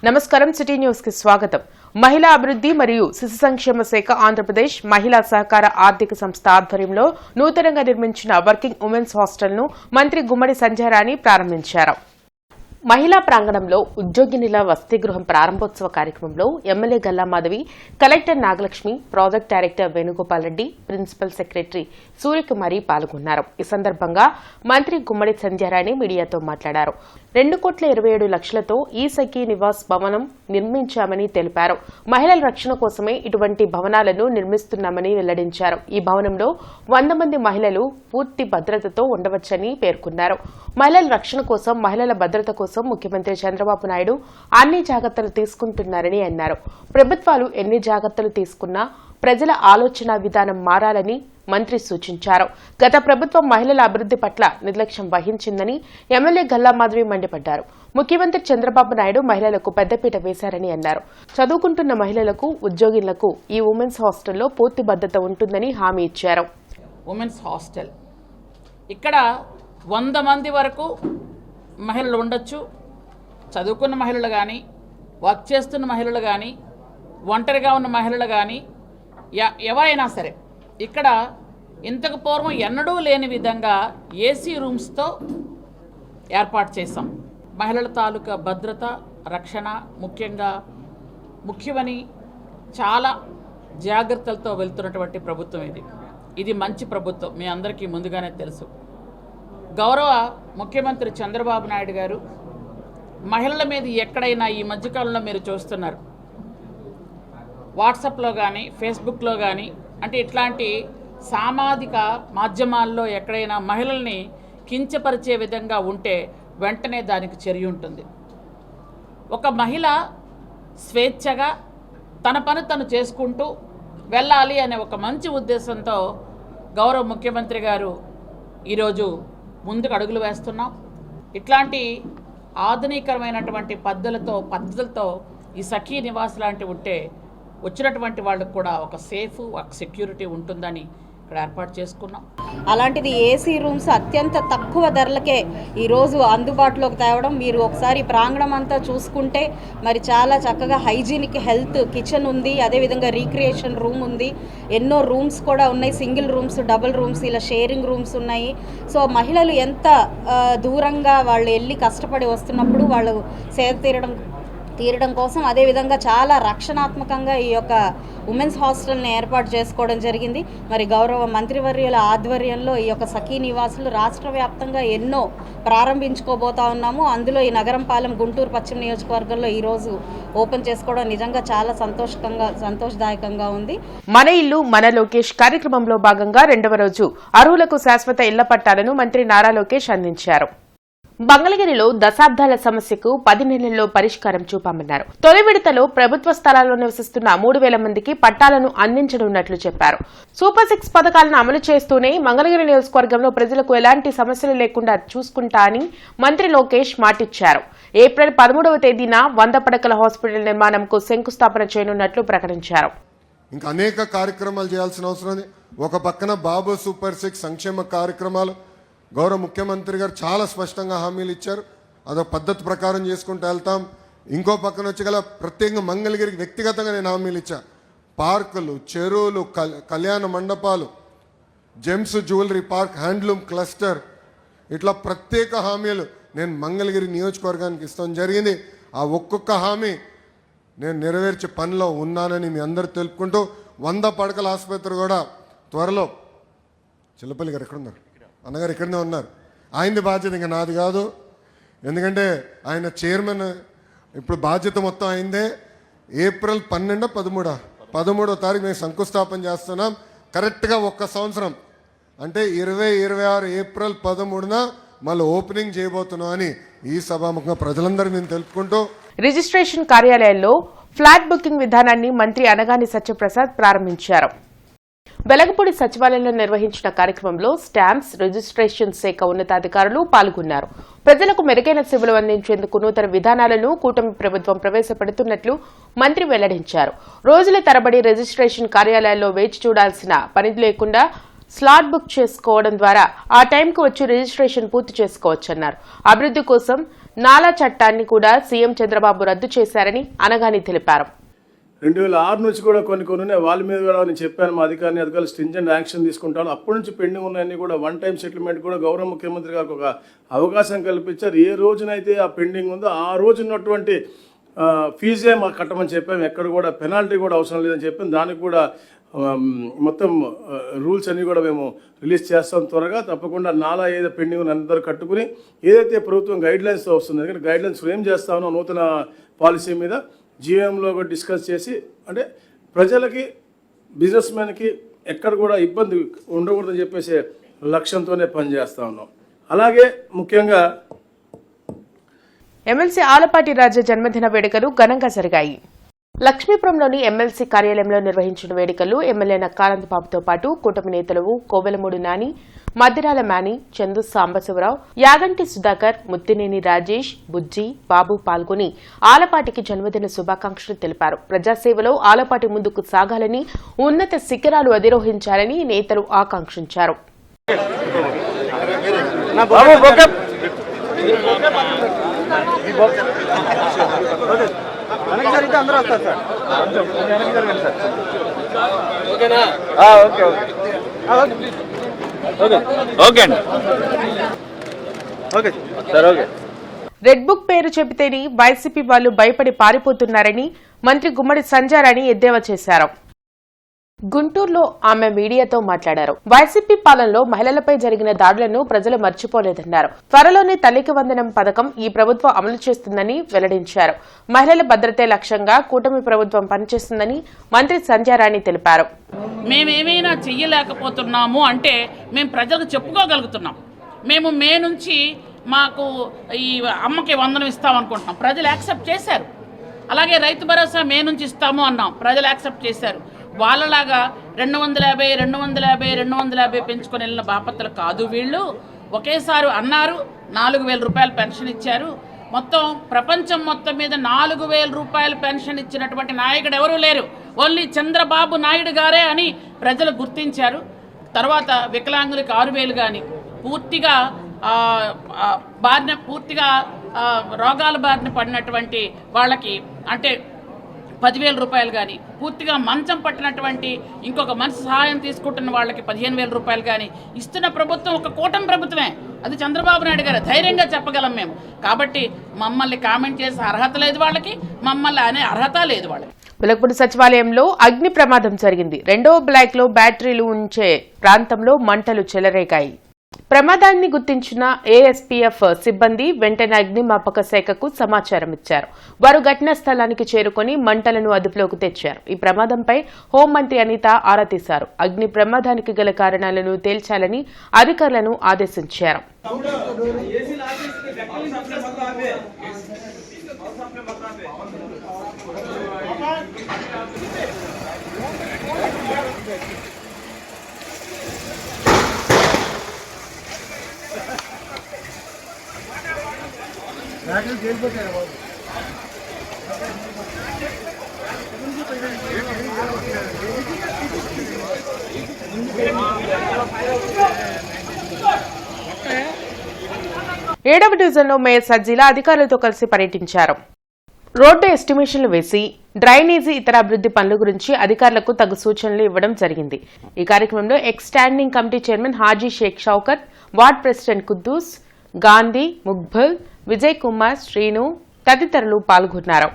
నమస్కారం city news కి స్వాగతం. మహిళా అభివృద్ధి మరియు శిశు సంక్షేమ శాఖ ఆంధ్రప్రదేశ్ మహిళా సహకార ఆర్థిక సంస్థ ఆధ్వర్యంలో నూతనంగా నిర్మించిన వర్కింగ్ ఉమెన్స్ హాస్టల్ ను మంత్రి గుమ్మడి సంధ్యారాణి ప్రారంభించారు. మహిళా ప్రాంగణంలో ఉద్యోగినిల వసతి గృహం ప్రారంభోత్సవ కార్యక్రమంలో MLA Galla Madhavi, collector Nagalakshmi, project director Venugopal Reddy, principal secretary Suryakumari పాల్గొన్నారు. ఈ సందర్భంగా మంత్రి గుమ్మడి సంధ్యారాణి మీడియాతో మాట్లాడారు. 2,27,00,000తో ఈ సఖీ నివాస్ భవనం నిర్మించామని తెలిపారు. మహిళల రక్షణ కోసమే ఇటువంటి భవనాలను నిర్మిస్తున్నామని వెల్లడించారు. ఈ భవనంలో 100 మంది మహిళలు పూర్తి భద్రతతో ఉండవచ్చని పేర్కొన్నారు. మహిళల రక్షణ కోసం, మహిళల భద్రత కోసం ముఖ్యమంత్రి చంద్రబాబు నాయుడు అన్ని జాగ్రత్తలు తీసుకుంటున్నారని అన్నారు. ప్రభుత్వాలు ఎన్ని జాగ్రత్తలు తీసుకున్నా ప్రజల ఆలోచన విధానం మారాలని మంత్రి సూచించారు. గత ప్రభుత్వం మహిళల అభివృద్ధి పట్ల నిర్లక్ష్యం వహించిందని ఎమ్మెల్యే గల్లా మాధవి మండిపడ్డారు. ముఖ్యమంత్రి చంద్రబాబు నాయుడు మహిళలకు పెద్దపీట వేశారని అన్నారు. చదువుకుంటున్న మహిళలకు, ఉద్యోగులకు ఈ ఉమెన్స్ హాస్టల్లో పూర్తి భద్రత ఉంటుందని హామీ ఇచ్చారు. ఉమెన్స్ హాస్టల్ ఇక్కడ 100 మంది వరకు మహిళలు ఉండొచ్చు. చదువుకున్న మహిళలు కానీ, వర్క్ చేస్తున్న మహిళలు కానీ, ఒంటరిగా ఉన్న మహిళలు కానీ, ఎవరైనా సరే ఇక్కడ ఇంతకు పూర్వం ఎన్నడూ లేని విధంగా ఏసీ రూమ్స్తో ఏర్పాటు చేశాం. మహిళల తాలూకా భద్రత, రక్షణ ముఖ్యమని చాలా జాగ్రత్తలతో వెళ్తున్నటువంటి ప్రభుత్వం ఇది మంచి ప్రభుత్వం, మీ అందరికీ ముందుగానే తెలుసు. గౌరవ ముఖ్యమంత్రి చంద్రబాబు నాయుడు గారు మహిళల మీద ఎక్కడైనా ఈ మధ్యకాలంలో మీరు చూస్తున్నారు, వాట్సాప్లో కానీ, ఫేస్బుక్లో కానీ, అంటే ఇట్లాంటి సామాజిక మాధ్యమాల్లో ఎక్కడైనా మహిళల్ని కించపరిచే విధంగా ఉంటే వెంటనే దానికి చర్య ఉంటుంది. ఒక మహిళ స్వేచ్ఛగా తన పని తను చేసుకుంటూ వెళ్ళాలి అనే ఒక మంచి ఉద్దేశంతో గౌరవ ముఖ్యమంత్రి గారు ఈరోజు ముందుకు అడుగులు వేస్తున్నాం. ఇట్లాంటి ఆధునికరమైనటువంటి పద్ధతులతో ఈ సఖీ నివాస్ లాంటివి ఉంటే వచ్చినటువంటి వాళ్ళకు కూడా ఒక సేఫ్, ఒక సెక్యూరిటీ ఉంటుందని ఇక్కడ ఏర్పాటు చేసుకున్నాం. అలాంటిది ఏసీ రూమ్స్ అత్యంత తక్కువ ధరలకే ఈరోజు అందుబాటులోకి తేవడం, మీరు ఒకసారి ప్రాంగణం అంతా చూసుకుంటే మరి చాలా చక్కగా హైజీనిక్ హెల్త్ కిచెన్ ఉంది, అదేవిధంగా రీక్రియేషన్ రూమ్ ఉంది, ఎన్నో రూమ్స్ కూడా ఉన్నాయి, సింగిల్ రూమ్స్, డబుల్ రూమ్స్, ఇలా షేరింగ్ రూమ్స్ ఉన్నాయి. సో మహిళలు ఎంత దూరంగా వాళ్ళు వెళ్ళి కష్టపడి వస్తున్నప్పుడు వాళ్ళు సేద తీరడం కోసం అదేవిధంగా చాలా రక్షణాత్మకంగా ఈ యొక్క ఉమెన్స్ హాస్టల్ని ఏర్పాటు చేసుకోవడం జరిగింది. మరి గౌరవ మంత్రివర్యుల ఆధ్వర్యంలో ఈ యొక్క సఖీ నివాసులు రాష్ట్ర వ్యాప్తంగా ఎన్నో ప్రారంభించుకోబోతా ఉన్నాము. అందులో ఈ నగరంపాలెం గుంటూరు పశ్చిమ నియోజకవర్గంలో ఈరోజు ఓపెన్ చేసుకోవడం నిజంగా చాలా సంతోషదాయకంగా ఉంది. మన ఇల్లు మన లోకేష్ కార్యక్రమంలో భాగంగా 2వ రోజు అర్హులకు శాశ్వత ఇళ్ల పట్టాలను మంత్రి నారా లోకేష్ అందించారు. మంగళగిరిలో దశాబ్దాల సమస్యకు 10 నెలల్లో పరిష్కారం చూపామన్నారు. తొలి విడతలో ప్రభుత్వ స్థలాల్లో నివసిస్తున్న 3,000 మందికి పట్టాలను అందించనున్నట్లు చెప్పారు. సూపర్ 6 పథకాలను అమలు చేస్తూనే మంగళగిరి నియోజకవర్గంలో ప్రజలకు ఎలాంటి సమస్యలు లేకుండా చూసుకుంటా అని మంత్రి లోకేష్ మాటిచ్చారు. ఏప్రిల్ 13వ తేదీన 100 పడకల హాస్పిటల్ నిర్మాణంకు శంకుస్థాపన చేయనున్నట్లు ప్రకటించారు. ఇంకా అనేక కార్యక్రమాలు చేయాల్సిన అవసరం ఉంది. ఒక పక్కన బాబు సూపర్ 6 సంక్షేమ కార్యక్రమాలు గౌరవ ముఖ్యమంత్రి గారు చాలా స్పష్టంగా హామీలు ఇచ్చారు. అదొక పద్ధతి ప్రకారం చేసుకుంటూ వెళ్తాం. ఇంకో పక్కన వచ్చి గల ప్రత్యేకంగా మంగళగిరికి వ్యక్తిగతంగా నేను హామీలు ఇచ్చా. పార్కులు, చెరువులు, కళ్యాణ మండపాలు, gems jewellery park, handloom cluster, ఇట్లా ప్రత్యేక హామీలు నేను మంగళగిరి నియోజకవర్గానికి ఇస్తాం జరిగింది. ఆ ఒక్కొక్క హామీ నేను నెరవేర్చే పనిలో ఉన్నానని మీ అందరూ తెలుపుకుంటూ 100 పడకల ఆసుపత్రి కూడా త్వరలో. చిల్లపల్లి గారు ఎక్కడున్నారు? అన్నగారు ఇక్కడనే ఉన్నారు. ఆయనది బాధ్యత, ఇంకా నాది కాదు. ఎందుకంటే ఆయన చైర్మన్, ఇప్పుడు బాధ్యత మొత్తం అయిందే. ఏప్రిల్ 13వ తారీఖు మేము శంకుస్థాపన చేస్తున్నాం. కరెక్ట్గా 1 సంవత్సరం అంటే 2026 ఏప్రిల్ 13న మళ్ళీ ఓపెనింగ్ చేయబోతున్నాం అని ఈ సభాముఖంగా ప్రజలందరూ నేను తెలుపుకుంటూ రిజిస్ట్రేషన్ కార్యాలయాల్లో ఫ్లాట్ బుకింగ్ విధానాన్ని మంత్రి అనగాని సత్యప్రసాద్ ప్రారంభించారు. వెలగపూడి సచివాలయంలో నిర్వహించిన కార్యక్రమంలో స్టాంప్స్ రిజిస్ట్రేషన్ శాఖ ఉన్నతాధికారులు పాల్గొన్నారు. ప్రజలకు మెరుగైన సేవలు అందించేందుకు నూతన విధానాలను కూటమి ప్రభుత్వం ప్రవేశపెడుతున్నట్లు మంత్రి వెల్లడించారు. రోజుల తరబడి రిజిస్ట్రేషన్ కార్యాలయాల్లో వేచి చూడాల్సిన పని లేకుండా స్లాట్ బుక్ చేసుకోవడం ద్వారా ఆ టైంకు వచ్చి రిజిస్ట్రేషన్ పూర్తి చేసుకోవచ్చన్నారు. అభివృద్ధి కోసం నాలా చట్టాన్ని కూడా సీఎం చంద్రబాబు రద్దు చేశారని అనగాని తెలిపారు. 2006 నుంచి కూడా కొన్ని ఉన్నాయి. వాళ్ళ మీద కూడా నేను చెప్పాను, మా అధికారులు స్ట్రింజెంట్ యాక్షన్ తీసుకుంటాను. అప్పటి నుంచి పెండింగ్ ఉన్నాయని కూడా వన్ టైం సెటిల్మెంట్ కూడా గౌరవ ముఖ్యమంత్రి గారికి ఒక అవకాశం కల్పించారు. ఏ రోజునైతే ఆ పెండింగ్ ఉందో ఆ రోజు ఉన్నటువంటి ఫీజే మాకు కట్టమని చెప్పాము. ఎక్కడ కూడా పెనాల్టీ కూడా అవసరం లేదని చెప్పాము. దానికి కూడా మొత్తం రూల్స్ అన్నీ కూడా మేము రిలీజ్ చేస్తాం త్వరగా. తప్పకుండా నాలా ఏదో పెండింగ్ అందరూ కట్టుకుని ఏదైతే ప్రభుత్వం గైడ్లైన్స్ వస్తుంది, ఎందుకంటే గైడ్లైన్స్ ఫ్రేమ్ చేస్తామో నూతన పాలసీ మీద జీఎంలో కూడా డిస్కస్ చేసి, అంటే ప్రజలకి బిజినెస్ మ్యాన్కి ఎక్కడ కూడా ఇబ్బంది ఉండకూడదని చెప్పేసి లక్ష్యంతోనే పనిచేస్తా ఉన్నాం. అలాగే ముఖ్యంగా ఎమ్మెల్సీ ఆలపాటి రాజా జన్మదిన వేడుకలు ఘనంగా జరిగాయి. లక్ష్మీపురంలోని ఎమ్మెల్సీ కార్యాలయంలో నిర్వహించిన వేడుకల్లో ఎమ్మెల్యే నక్కానందబాబుతో పాటు కూటమి నేతలు కోవెలమూడి నాని, మద్దిరాల మాని, చందు సాంబశివరావు, యాగంటి సుధాకర్, ముత్తినేని రాజేష్, బుజ్జి, బాబు పాల్గొని ఆలపాటికి జన్మదిన శుభాకాంక్షలు తెలిపారు. ప్రజాసేవలో ఆలపాటి ముందుకు సాగాలని, ఉన్నత శిఖరాలు అధిరోహించాలని నేతలు ఆకాంక్షించారు. రెడ్ బుక్ పేరు చెబితేని వైసీపీ వాళ్లు భయపడి పారిపోతున్నారని మంత్రి గుమ్మడి సంజారాణి ఎద్దేవా చేశారు. గుంటూరులో ఆమె మీడియాతో మాట్లాడారు. వైసీపీ పాలనలో మహిళలపై జరిగిన దాడులను ప్రజలు మర్చిపోలేదన్నారు. త్వరలోనే తల్లికి వందనం పథకం ఈ ప్రభుత్వం అమలు చేస్తుందని వెల్లడించారు. మహిళల భద్రతే లక్ష్యంగా కూటమి ప్రభుత్వం పనిచేస్తుందని మంత్రి సంజారాణి తెలిపారు. మేమేమైనా చెయ్యలేకపోతున్నాము అంటే మేము ప్రజలకు చెప్పుకోగలుగుతున్నాం. మేము మే నుంచి మాకు ఈ అమ్మకి వందనం ఇస్తామనుకుంటున్నాం, ప్రజలు యాక్సెప్ట్ చేశారు. అలాగే రైతు భరోసా మే నుంచి ఇస్తాము అన్నాం, ప్రజలు యాక్సెప్ట్ చేశారు. వాళ్ళలాగా 250 పెంచుకొని వెళ్ళిన బాపత్తులు కాదు వీళ్ళు. ఒకేసారి అన్నారు 4,000 రూపాయలు పెన్షన్ ఇచ్చారు. మొత్తం ప్రపంచం మొత్తం మీద 4,000 రూపాయలు పెన్షన్ ఇచ్చినటువంటి నాయకుడు ఎవరూ లేరు, ఓన్లీ చంద్రబాబు నాయుడు గారే అని ప్రజలు గుర్తించారు. తర్వాత వికలాంగులకు 6,000 కానీ పూర్తిగా రోగాల బారిన పడినటువంటి వాళ్ళకి అంటే 10,000 రూపాయలు కానీ, పూర్తిగా మంచం పట్టినటువంటి ఇంకొక మనిషి సహాయం తీసుకుంటున్న వాళ్ళకి 15,000 రూపాయలు కానీ ఇస్తున్న ప్రభుత్వం ఒక కూటమి ప్రభుత్వమే. అది చంద్రబాబు నాయుడు గారు, ధైర్యంగా చెప్పగలం మేము. కాబట్టి మమ్మల్ని కామెంట్ చేసే అర్హత లేదు వాళ్ళకి, మమ్మల్ని అనే అర్హత లేదు వాళ్ళకి. వెలగపూడి సచివాలయంలో అగ్ని ప్రమాదం జరిగింది. 2వ బ్లాక్లో బ్యాటరీలు ఉంచే ప్రాంతంలో మంటలు చెలరేగాయి. ప్రమాదాన్ని గుర్తించిన ఏఎస్పీఎఫ్ సిబ్బంది వెంటనే అగ్నిమాపక శాఖకు సమాచారం ఇచ్చారు. వారు ఘటనా స్థలానికి చేరుకుని మంటలను అదుపులోకి తెచ్చారు. ఈ ప్రమాదంపై హోంమంత్రి అనిత ఆరా తీశారు. అగ్ని ప్రమాదానికి గల కారణాలను తేల్చాలని అధికారులను ఆదేశించారు. ఏడవ డివిజన్లో మేయర్ సజ్జీల అధికారులతో కలిసి పర్యటించారు. రోడ్డు ఎస్టిమేషన్లు వేసి డ్రైనేజీ ఇతర అభివృద్ది పనుల గురించి అధికారులకు తగు సూచనలు ఇవ్వడం జరిగింది. ఈ కార్యక్రమంలో ex standing committee chairman Haji Sheikh Shaukat, ward president Kuddus, Gandhi, Maqbool, Vijay Kumar, Srinu తదితరులు పాల్గొన్నారు.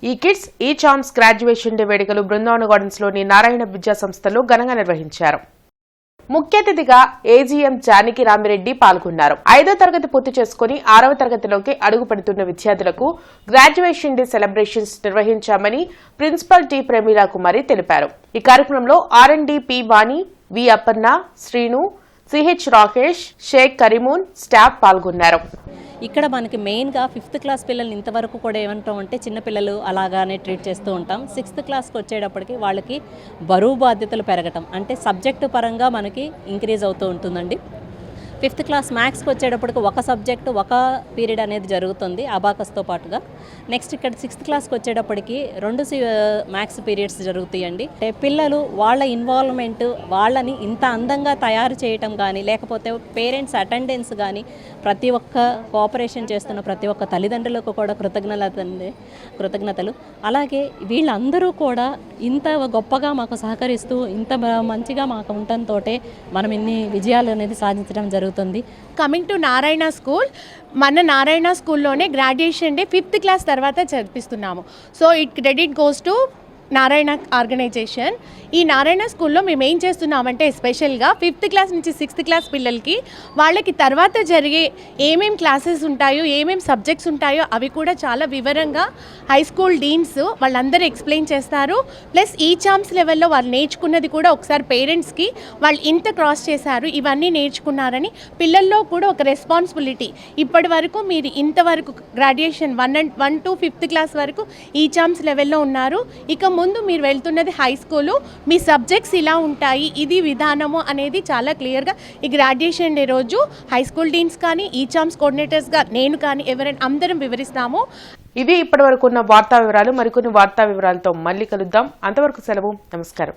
ఈ కిడ్స్ ఈ ఛాన్స్ గ్రాడ్యుయేషన్ డే వేడుకలు బృందావన గార్డెన్స్ లోని నారాయణ విద్యా సంస్థలో ఘనంగా నిర్వహించారు. ముఖ్య అతిథిగా ఏజీఎం జానకి రామిరెడ్డి పాల్గొన్నారు. 5వ తరగతి పూర్తి చేసుకుని 6వ తరగతిలోకి అడుగు పెడుతున్న విద్యార్థులకు గ్రాడ్యుయేషన్ డే సెలబ్రేషన్స్ నిర్వహించామని ప్రిన్సిపల్ టి ప్రమీలా కుమారి తెలిపారు. ఈ కార్యక్రమంలో R and D P Vani, V Aparna, Srinu, CH Rakesh, Sheikh Karimun staff పాల్గొన్నారు. ఇక్కడ మనకి మెయిన్గా 5th క్లాస్ పిల్లల్ని ఇంతవరకు కూడా ఏమంటాం అంటే చిన్నపిల్లలు అలాగానే ట్రీట్ చేస్తూ ఉంటాం. 6th క్లాస్కి వచ్చేటప్పటికి వాళ్ళకి బరువు బాధ్యతలు పెరగటం అంటే సబ్జెక్టు పరంగా మనకి ఇంక్రీజ్ అవుతూ ఉంటుందండి. 5th క్లాస్ మ్యాథ్స్కి వచ్చేటప్పటికి ఒక సబ్జెక్టు ఒక పీరియడ్ అనేది జరుగుతుంది అబాకస్తో పాటుగా. నెక్స్ట్ ఇక్కడ 6th క్లాస్కి వచ్చేటప్పటికి 2 మ్యాథ్స్ పీరియడ్స్ జరుగుతాయండి. పిల్లలు వాళ్ళ ఇన్వాల్వ్మెంట్, వాళ్ళని ఇంత అందంగా తయారు చేయటం కానీ, లేకపోతే పేరెంట్స్ అటెండెన్స్ కానీ, ప్రతి ఒక్క కోఆపరేషన్ చేస్తున్న ప్రతి ఒక్క తల్లిదండ్రులకు కూడా కృతజ్ఞతలు. అలాగే వీళ్ళందరూ కూడా ఇంత గొప్పగా మాకు సహకరిస్తూ ఇంత మంచిగా మాకు ఉండటంతో మనం ఇన్ని విజయాలు అనేది సాధించడం జరుగుతుంది. కమింగ్ టు నారాయణ స్కూల్, మన నారాయణ స్కూల్లోనే గ్రాడ్యుయేషన్ డే 5th క్లాస్ తర్వాత జరిపిస్తున్నాము. So it credit goes to Narayana organisation. ఈ నారాయణ స్కూల్లో మేము ఏం చేస్తున్నామంటే ఎస్పెషల్గా 5th క్లాస్ నుంచి 6th క్లాస్ పిల్లలకి వాళ్ళకి తర్వాత జరిగే ఏమేం క్లాసెస్ ఉంటాయో, ఏమేం సబ్జెక్ట్స్ ఉంటాయో అవి కూడా చాలా వివరంగా హై స్కూల్ డీన్స్ వాళ్ళందరూ ఎక్స్ప్లెయిన్ చేస్తారు. ప్లస్ ఈ చాంప్స్ లెవెల్లో వాళ్ళు నేర్చుకున్నది కూడా ఒకసారి పేరెంట్స్కి వాళ్ళు ఇంత క్రాస్ చేశారు, ఇవన్నీ నేర్చుకున్నారని పిల్లల్లో కూడా ఒక రెస్పాన్సిబిలిటీ. ఇప్పటి వరకు మీరు ఇంతవరకు గ్రాడ్యుయేషన్ 1 to 5th క్లాస్ వరకు ఈ చాంప్స్ లెవెల్లో ఉన్నారు. ఇక ముందు మీరు వెళ్తున్నది హై స్కూలు, మీ సబ్జెక్ట్స్ ఇలా ఉంటాయి, ఇది విధానము అనేది చాలా క్లియర్గా ఈ గ్రాడ్యుయేషన్ డే రోజు హై స్కూల్ డీన్స్ కానీ, ఈ చాంప్స్ కోఆర్డినేటర్స్గా నేను కానీ ఎవరైనా అందరం వివరిస్తాము. ఇది ఇప్పటివరకు ఉన్న వార్తా వివరాలు. మరికొన్ని వార్తా వివరాలతో మళ్ళీ కలుద్దాం. అంతవరకు సెలవు. నమస్కారం.